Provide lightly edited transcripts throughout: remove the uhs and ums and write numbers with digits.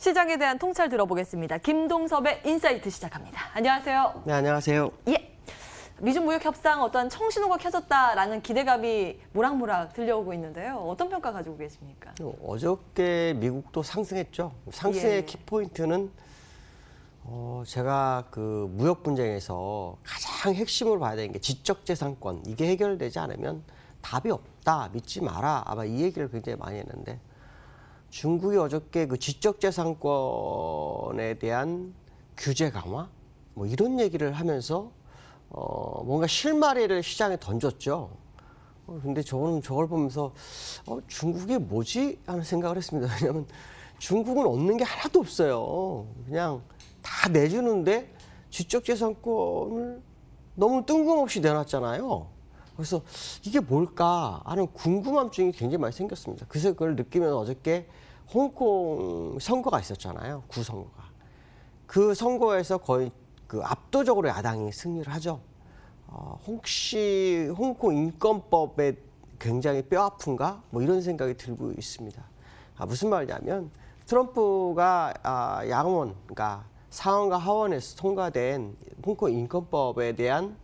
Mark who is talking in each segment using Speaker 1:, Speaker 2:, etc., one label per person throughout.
Speaker 1: 시장에 대한 통찰 들어보겠습니다. 김동섭의 인사이트 시작합니다. 안녕하세요.
Speaker 2: 네, 안녕하세요.
Speaker 1: 예. 미중 무역 협상 어떤 청신호가 켜졌다라는 기대감이 모락모락 들려오고 있는데요. 어떤 평가 가지고 계십니까?
Speaker 2: 어저께 미국도 상승했죠. 상승의
Speaker 1: 예.
Speaker 2: 키포인트는 제가 그 무역 분쟁에서 가장 핵심으로 봐야 되는 게 지적재산권. 이게 해결되지 않으면 답이 없다. 믿지 마라. 아마 이 얘기를 굉장히 많이 했는데 중국이 어저께 그 지적재산권에 대한 규제 강화 뭐 이런 얘기를 하면서 뭔가 실마리를 시장에 던졌죠. 근데 저는 저걸 보면서 중국이 뭐지? 하는 생각을 했습니다. 왜냐하면 중국은 얻는 게 하나도 없어요. 그냥 다 내주는데 지적재산권을 너무 뜬금없이 내놨잖아요. 그래서 이게 뭘까 하는 궁금함증이 굉장히 많이 생겼습니다. 그래서 그걸 느끼면 어저께 홍콩 선거가 있었잖아요. 구선거가. 그 선거에서 거의 그 압도적으로 야당이 승리를 하죠. 혹시 홍콩 인권법에 굉장히 뼈아픈가? 뭐 이런 생각이 들고 있습니다. 무슨 말이냐면 트럼프가 양원, 그러니까 상원과 하원에서 통과된 홍콩 인권법에 대한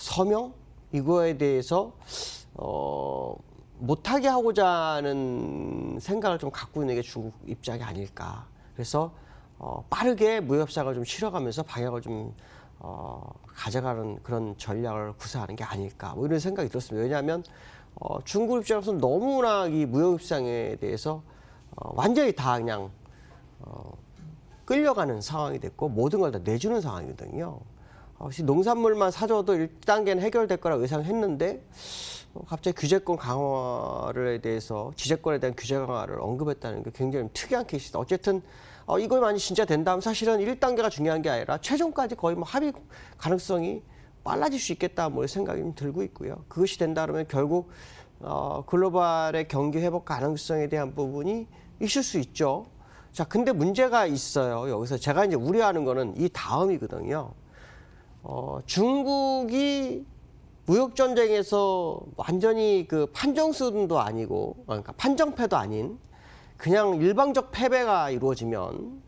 Speaker 2: 서명? 이거에 대해서 못하게 하고자 하는 생각을 좀 갖고 있는 게 중국 입장이 아닐까. 그래서 빠르게 무협상을 좀 치러가면서 방향을 좀 가져가는 그런 전략을 구사하는 게 아닐까. 뭐 이런 생각이 들었습니다. 왜냐하면 중국 입장에서는 너무나 이 무협상에 대해서 완전히 다 그냥 끌려가는 상황이 됐고 모든 걸 다 내주는 상황이거든요. 농산물만 사줘도 1단계는 해결될 거라고 예상했는데 갑자기 규제권 강화에 대해서 지재권에 대한 규제 강화를 언급했다는 게 굉장히 특이한 케이스다. 어쨌든 이거 만약 진짜 된다면 사실은 1단계가 중요한 게 아니라 최종까지 거의 뭐 합의 가능성이 빨라질 수 있겠다 뭐 생각이 좀 들고 있고요. 그것이 된다 그러면 결국 글로벌의 경기 회복 가능성에 대한 부분이 있을 수 있죠. 자, 근데 문제가 있어요. 여기서 제가 이제 우려하는 거는 이 다음이거든요. 중국이 무역 전쟁에서 완전히 그 판정승도 아니고, 그러니까 판정패도 아닌 그냥 일방적 패배가 이루어지면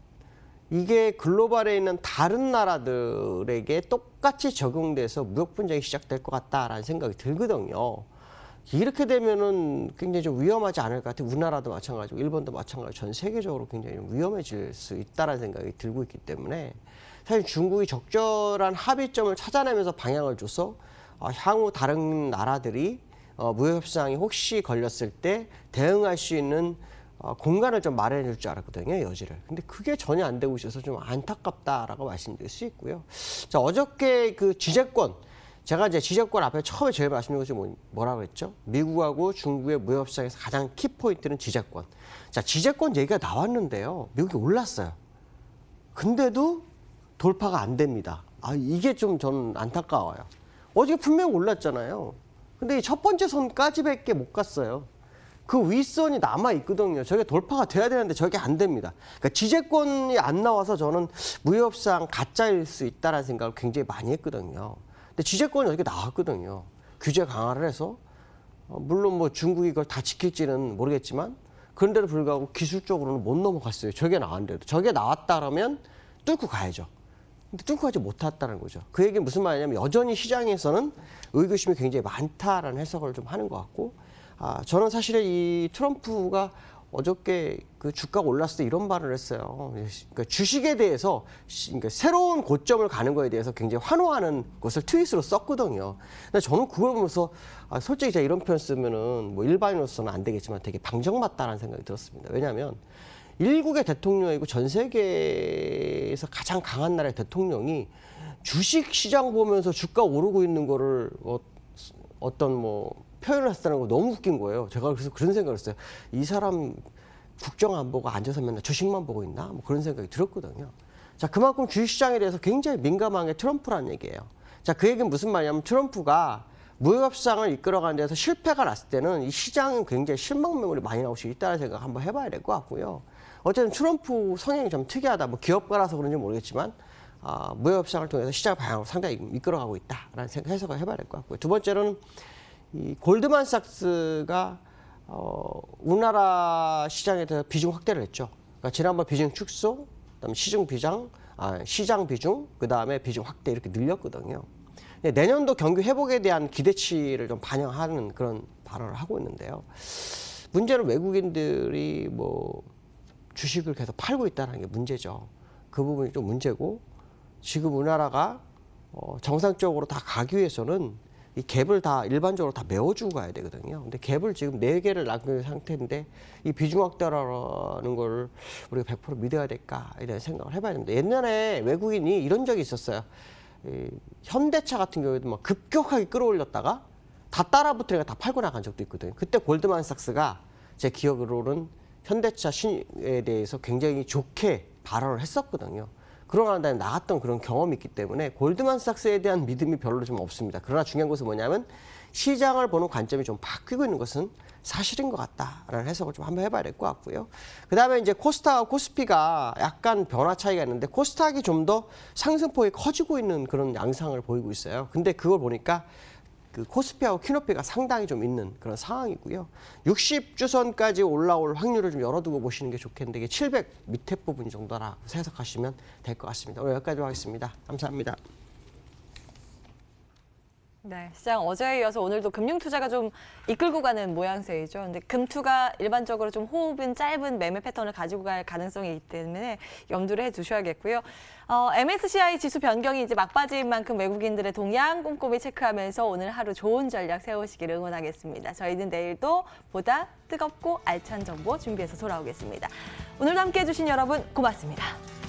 Speaker 2: 이게 글로벌에 있는 다른 나라들에게 똑같이 적용돼서 무역 분쟁이 시작될 것 같다라는 생각이 들거든요. 이렇게 되면은 굉장히 좀 위험하지 않을 것 같아요. 우리나라도 마찬가지고 일본도 마찬가지고 전 세계적으로 굉장히 좀 위험해질 수 있다는 생각이 들고 있기 때문에 사실 중국이 적절한 합의점을 찾아내면서 방향을 줘서 향후 다른 나라들이 무역협상이 혹시 걸렸을 때 대응할 수 있는 공간을 좀 마련해 줄 줄 알았거든요, 여지를. 근데 그게 전혀 안 되고 있어서 좀 안타깝다라고 말씀드릴 수 있고요. 자, 어저께 그 지재권, 제가 이제 지재권 앞에 처음에 제일 말씀드린 것이 뭐라고 했죠? 미국하고 중국의 무역협상에서 가장 키포인트는 지재권. 자, 지재권 얘기가 나왔는데요. 미국이 올랐어요. 근데도 돌파가 안 됩니다. 이게 좀 저는 안타까워요. 어제 분명히 올랐잖아요. 근데 이 첫 번째 선까지밖에 못 갔어요. 그 윗선이 남아 있거든요. 저게 돌파가 돼야 되는데 저게 안 됩니다. 그러니까 지재권이 안 나와서 저는 무역협상 가짜일 수 있다는 생각을 굉장히 많이 했거든요. 근데 지재권이 어저께 나왔거든요. 규제 강화를 해서 물론 뭐 중국이 그걸 다 지킬지는 모르겠지만 그런데도 불구하고 기술적으로는 못 넘어갔어요. 저게 나왔는데도. 저게 나왔다라면 뚫고 가야죠. 근데 뚫고 가지 못했다는 거죠. 그 얘기는 무슨 말이냐면 여전히 시장에서는 의구심이 굉장히 많다라는 해석을 좀 하는 것 같고 저는 사실 이 트럼프가 어저께 그 주가가 올랐을 때 이런 말을 했어요. 그러니까 주식에 대해서 그러니까 새로운 고점을 가는 거에 대해서 굉장히 환호하는 것을 트윗으로 썼거든요. 근데 저는 그걸 보면서 솔직히 제가 이런 표현 쓰면은 뭐 일반인으로서는 안 되겠지만 되게 방정맞다라는 생각이 들었습니다. 왜냐하면 일국의 대통령이고 전 세계에서 가장 강한 나라의 대통령이 주식 시장 보면서 주가 오르고 있는 거를 어떤 뭐 표현을 했다는 거 너무 웃긴 거예요. 제가 그래서 그런 생각을 했어요. 이 사람 국정 안 보고 앉아서 맨날 주식만 보고 있나? 뭐 그런 생각이 들었거든요. 자, 그만큼 주식시장에 대해서 굉장히 민감한 게 트럼프라는 얘기예요. 자, 그 얘기는 무슨 말이냐면 트럼프가 무역협상을 이끌어가는 데서 실패가 났을 때는 이 시장은 굉장히 실망 매물이 많이 나올 수 있다는 생각 한번 해봐야 될 것 같고요. 어쨌든 트럼프 성향이 좀 특이하다. 뭐 기업가라서 그런지 모르겠지만 무역협상을 통해서 시장 방향을 상당히 이끌어가고 있다라는 생각 해석을 해봐야 될 것 같고요. 두 번째로는 이 골드만삭스가 우리나라 시장에 대해서 비중 확대를 했죠. 그러니까 지난번 비중 축소, 그다음에 시장 비중, 그다음에 비중 확대 이렇게 늘렸거든요. 내년도 경기 회복에 대한 기대치를 좀 반영하는 그런 발언을 하고 있는데요. 문제는 외국인들이 뭐 주식을 계속 팔고 있다는 게 문제죠. 그 부분이 좀 문제고, 지금 우리나라가 정상적으로 다 가기 위해서는 이 갭을 다 일반적으로 다 메워주고 가야 되거든요. 근데 갭을 지금 4개를 남긴 상태인데 이 비중 확대라는 걸 우리가 100% 믿어야 될까 이런 생각을 해봐야 됩니다. 옛날에 외국인이 이런 적이 있었어요. 이 현대차 같은 경우에도 막 급격하게 끌어올렸다가 다 따라붙으니까 다 팔고 나간 적도 있거든요. 그때 골드만삭스가 제 기억으로는 현대차 신에 대해서 굉장히 좋게 발언을 했었거든요. 그러고 난 다음에 나갔던 그런 경험이 있기 때문에 골드만삭스에 대한 믿음이 별로 좀 없습니다. 그러나 중요한 것은 뭐냐면 시장을 보는 관점이 좀 바뀌고 있는 것은 사실인 것 같다라는 해석을 좀 한번 해봐야 될 것 같고요. 그 다음에 이제 코스닥과 코스피가 약간 변화 차이가 있는데 코스닥이 좀 더 상승폭이 커지고 있는 그런 양상을 보이고 있어요. 근데 그걸 보니까 그 코스피하고 키노피가 상당히 좀 있는 그런 상황이고요. 60주선까지 올라올 확률을 좀 열어두고 보시는 게 좋겠는데 이게 700 밑에 부분 정도라 해석하시면 될 것 같습니다. 오늘 여기까지 하겠습니다. 감사합니다.
Speaker 1: 네, 시장 어제에 이어서 오늘도 금융 투자가 좀 이끌고 가는 모양새이죠. 근데 금투가 일반적으로 좀 호흡은 짧은 매매 패턴을 가지고 갈 가능성이 있기 때문에 염두를 해두셔야겠고요. MSCI 지수 변경이 이제 막바지인 만큼 외국인들의 동향 꼼꼼히 체크하면서 오늘 하루 좋은 전략 세우시기를 응원하겠습니다. 저희는 내일도 보다 뜨겁고 알찬 정보 준비해서 돌아오겠습니다. 오늘도 함께해 주신 여러분 고맙습니다.